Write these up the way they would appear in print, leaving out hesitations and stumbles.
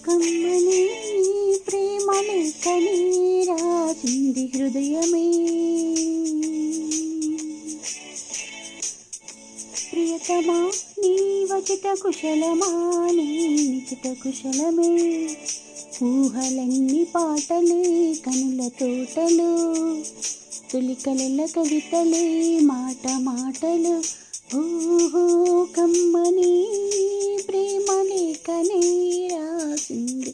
కమ్మని ప్రేమ లేఖని రాసింది హృదయమే. ప్రియతమా నీ వచట కుశలమా, నీ నిచిత కుశలమే. ఊహలన్నీ పాటలే, కనుల తోటలు, తొలికల కవితలే, మాట మాటలు. ఓహో కమ్మని ప్రేమ లేఖనే రాసింది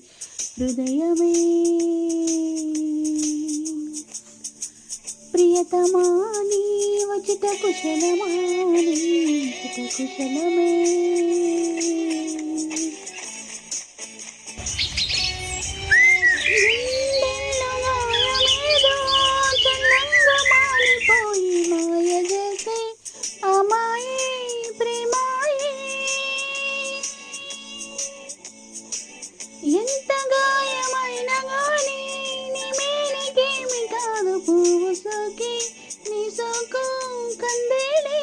హృదయమే. ప్రియతమా నీ వచట కుశలమా, నీ నిచిత కుశలమే. ఎంత గాయమైనా గానీ నీ మేనికేమి కాదు, పువ్వు సోకి నీ సోకు కందేలే.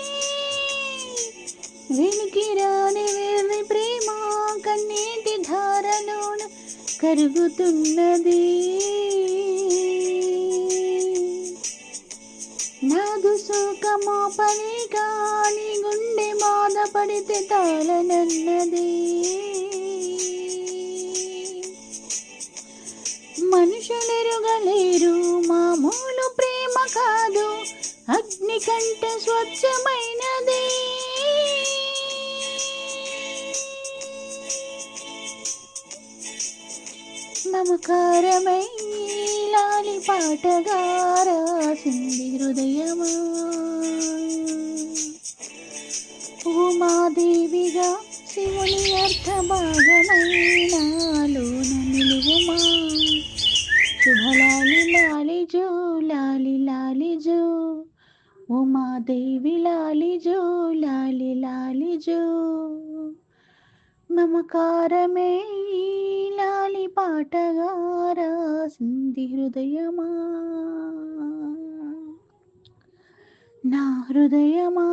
వెలికి రాని వేర్రి ప్రేమ కన్నీటి ధారలోన కరుగుతున్నది. నాదు సోకమో పని కాని గుండె బాధపడితే తాళనన్నది. మనుషులెరుగలేరు మామూలు ప్రేమ కాదు, అగ్ని కంటే స్వచ్ఛమైనది. మమకారమై లాలి పాటగా రాసింది హృదయమా. ఉమాదేవిగా శివుని అర్థ భాగమైనాలోన నిలువుమా. శుభలాలి లాలి జో, లాలి లాలి జో, ఉమాదేవి లాలి జో, లాలి లాలి జో. మమకారమే లాలి పాటగా రాసింది హృదయమా. నా హృదయమా.